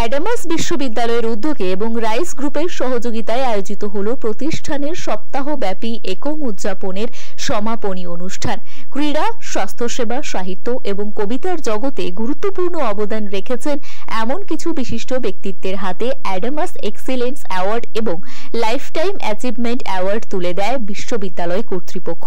অ্যাডামাস বিশ্ববিদ্যালয়ের উদ্যোগে এবং রাইস গ্রুপের সহযোগিতায় আয়োজিত হল প্রতিষ্ঠানের সপ্তাহব্যাপী একম উদযাপনের সমাপনী অনুষ্ঠান। ক্রীড়া, স্বাস্থ্যসেবা, সাহিত্য এবং কবিতার জগতে গুরুত্বপূর্ণ অবদান রেখেছেন এমন কিছু বিশিষ্ট ব্যক্তিত্বের হাতে অ্যাডামাস এক্সিলেন্স অ্যাওয়ার্ড এবং লাইফটাইম অ্যাচিভমেন্ট অ্যাওয়ার্ড তুলে দেয় বিশ্ববিদ্যালয় কর্তৃপক্ষ।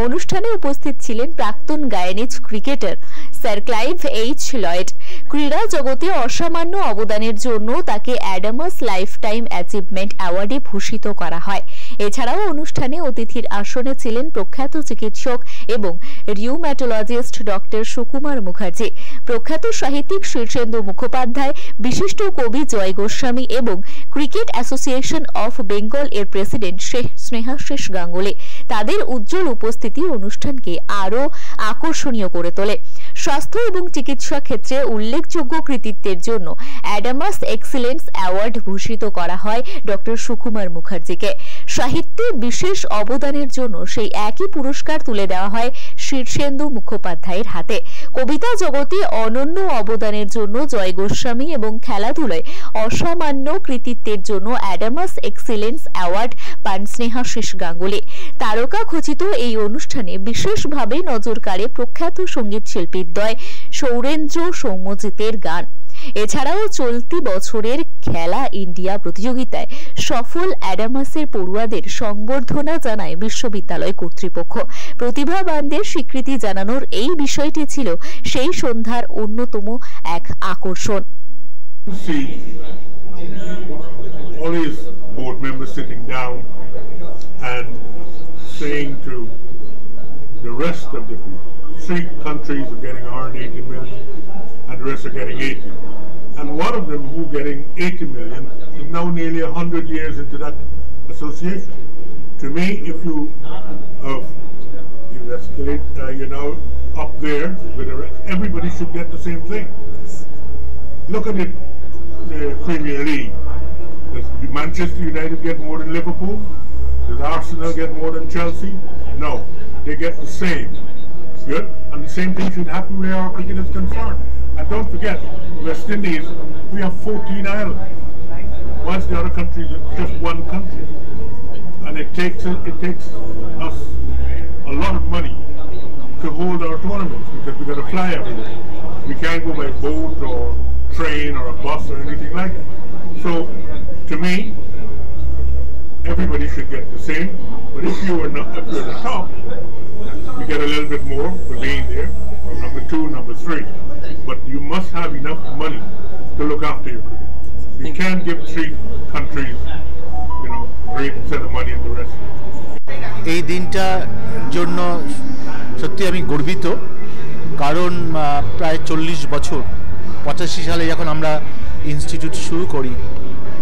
অনুষ্ঠানে উপস্থিত ছিলেন প্রাক্তন Guyanese cricketer sir Clive H Lloyd. ক্রীড়া জগতে অসামান্য অবদানের জন্য তাকে অ্যাডামাস লাইফটাইম অ্যাচিভমেন্ট অ্যাওয়ার্ডে ভূষিত করা হয়। এছাড়াও অনুষ্ঠানে অতিথির আসনে ছিলেন প্রখ্যাত চিকিৎসক এবং রিউম্যাটোলজিস্ট ডক্টর সুকুমার মুখার্জি, প্রখ্যাত সাহিত্যিক শীর্ষেন্দু মুখোপাধ্যায়, বিশিষ্ট কবি জয় গোস্বামী এবং ক্রিকেট অ্যাসোসিয়েশন অফ বেঙ্গল এর প্রেসিডেন্ট স্নেহাশিস গাঙ্গুলি। তাদের উজ্জ্বল উপস্থিতি অনুষ্ঠানকে আরও আকর্ষণীয় করে তোলে। স্বাস্থ্য এবং চিকিৎসা ক্ষেত্রে উল্লেখযোগ্য কৃতিত্বের জন্য অ্যাডামাস এক্সিলেন্স অ্যাওয়ার্ড ভূষিত করা হয় ডক্টর সুকুমার মুখার্জিকে। সাহিত্যে বিশেষ অবদানের জন্য সেই একই পুরস্কার তুলে দেওয়া হয় শীর্ষেন্দু মুখোপাধ্যায়ের হাতে। কবিতা জগতে অনন্য অবদানের জন্য জয় গোস্বামী এবং খেলাধুলায় অসামান্য কৃতিত্বের জন্য অ্যাডামাস এক্সিলেন্স অ্যাওয়ার্ড পান স্নেহাশিস গাঙ্গুলি। তারকা খচিত এই অনুষ্ঠানে বিশেষভাবে নজর কাড়ে প্রখ্যাত সঙ্গীত শিল্পীদ্বয় সৌরেন্দ্র সৌম্যজিতের গান। এছাড়াও চলতি বছরের খেলা ইন্ডিয়া প্রতিযোগিতায় সফল অ্যাডামাসের পড়ুয়াদের সংবর্ধনা জানায় বিশ্ববিদ্যালয় কর্তৃপক্ষ। প্রতিভাবানদের স্বীকৃতি জানানোর এই বিষয়টি ছিল সেই সন্ধ্যার অন্যতম এক আকর্ষণ। All his board members sitting down and saying to the rest of the people, 3 countries are getting 180 million and the rest are getting 80. And one of them who getting 80 million is now nearly 100 years into that association. To me, if you escalate, you're now up there with the rest, everybody should get the same thing. Look at it, the Premier League. Does Manchester United get more than Liverpool? Does Arsenal get more than Chelsea? No, they get the same. Good? And the same thing should happen where our cricket is concerned. And don't forget, West Indies, we have 14 islands. Whilst the other countries are just one country. And it takes us a lot of money to hold our tournaments because we got to fly everywhere. We can't go by boat or train or a bus or anything like that. So, to me, everybody should get the same. But if you're the top, you get a little bit more for being there, or number 2, number 3. But you must have enough money to look after your cricket. You can't give 3 countries, great set of money and the rest. এই দিনটার জন্য সত্যি আমি গর্বিত, কারণ প্রায় 40 বছর 85 সালে যখন আমরা ইনস্টিটিউট শুরু করি,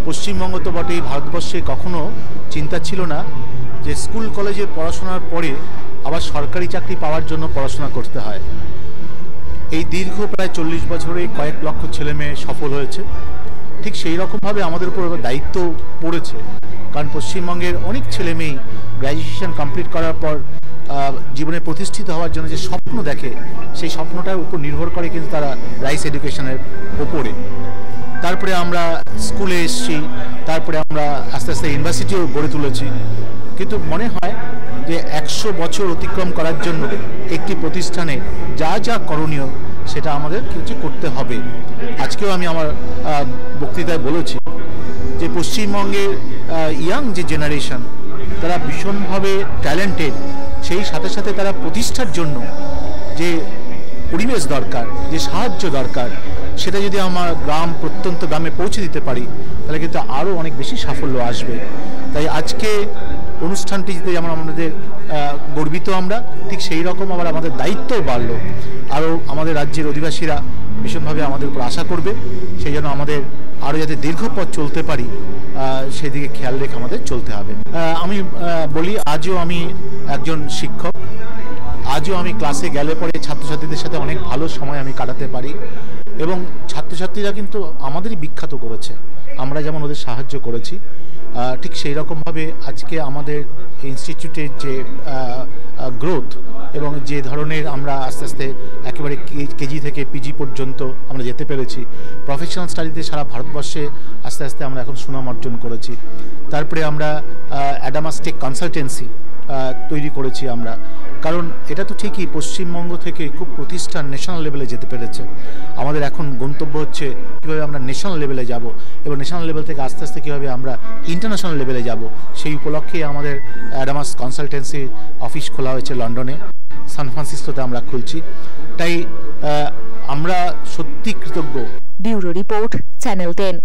পশ্চিমবঙ্গ তো বটেই, ভারতবর্ষে কখনো চিন্তা ছিল না যে স্কুল কলেজের পড়াশোনার পরে আবার সরকারি চাকরি পাওয়ার জন্য পড়াশোনা করতে হয়। এই দীর্ঘ প্রায় 40 বছরে কয়েক লক্ষ ছেলে মেয়ে সফল হয়েছে। ঠিক সেই রকমভাবে আমাদের উপর দায়িত্ব পড়েছে, কারণ পশ্চিমবঙ্গের অনেক ছেলে মেয়েই গ্র্যাজুয়েশন কমপ্লিট করার পর জীবনে প্রতিষ্ঠিত হওয়ার জন্য যে স্বপ্ন দেখে, সেই স্বপ্নটার উপর নির্ভর করে কিন্তু তারা রাইস এডুকেশনের ওপরে। তারপরে আমরা স্কুলে এসেছি, তারপরে আমরা আস্তে আস্তে ইউনিভার্সিটিও গড়ে তুলেছি। কিন্তু মনে হয় যে 100 বছর অতিক্রম করার জন্য একটি প্রতিষ্ঠানে যা যা করণীয় সেটা আমাদের কিছু করতে হবে। আজকেও আমি আমার বক্তৃতায় বলেছি যে পশ্চিমবঙ্গের ইয়াং যে জেনারেশন, তারা ভীষণভাবে ট্যালেন্টেড, সেই সাথে সাথে তারা প্রতিষ্ঠার জন্য যে পরিবেশ দরকার, যে সাহায্য দরকার, সেটা যদি আমার প্রত্যন্ত গ্রামে পৌঁছে দিতে পারি, তাহলে কিন্তু আরও অনেক বেশি সাফল্য আসবে। তাই আজকে অনুষ্ঠানটিতে যেমন আমাদের গর্বিত আমরা, ঠিক সেই রকম আবার আমাদের দায়িত্বও বাড়লো। আরও আমাদের রাজ্যের অধিবাসীরা ভীষণভাবে আমাদের উপর আশা করবে, সেই জন্য আমাদের আরও যাতে দীর্ঘ পথ চলতে পারি সেদিকে খেয়াল রেখে আমাদের চলতে হবে। আমি বলি, আজও আমি একজন শিক্ষক, আজও আমি ক্লাসে গেলে পরে ছাত্রছাত্রীদের সাথে অনেক ভালো সময় আমি কাটাতে পারি। এবং ছাত্রছাত্রীরা কিন্তু আমাদেরই বিখ্যাত করেছে, আমরা যেমন ওদের সাহায্য করেছি ঠিক সেই রকমভাবে আজকে আমাদের ইনস্টিটিউটের যে গ্রোথ এবং যে ধরনের আমরা আস্তে আস্তে একেবারে কেজি থেকে পিজি পর্যন্ত আমরা যেতে পেরেছি, প্রফেশনাল স্টাডিতে সারা ভারতবর্ষে আস্তে আস্তে আমরা এখন সুনাম অর্জন করেছি। তারপরে আমরা অ্যাডামাস টেক কনসালটেন্সি তৈরি করেছি আমরা, কারণ এটা তো ঠিকই পশ্চিমবঙ্গ থেকে খুব প্রতিষ্ঠান ন্যাশনাল লেভেলে যেতে পেরেছে। আমাদের এখন গন্তব্য হচ্ছে কীভাবে আমরা ন্যাশনাল লেভেলে যাব এবং ন্যাশনাল লেভেল থেকে আস্তে আস্তে কীভাবে আমরা ইন্টারন্যাশনাল লেভেলে যাব, সেই উপলক্ষে আমাদের অ্যাডামাস কনসালটেন্সি অফিস খোলা হয়েছে লন্ডনে, সান ফ্রান্সিসকোতে আমরা খুলছি। তাই আমরা সত্যি কৃতজ্ঞ। Bureau report, channel 10।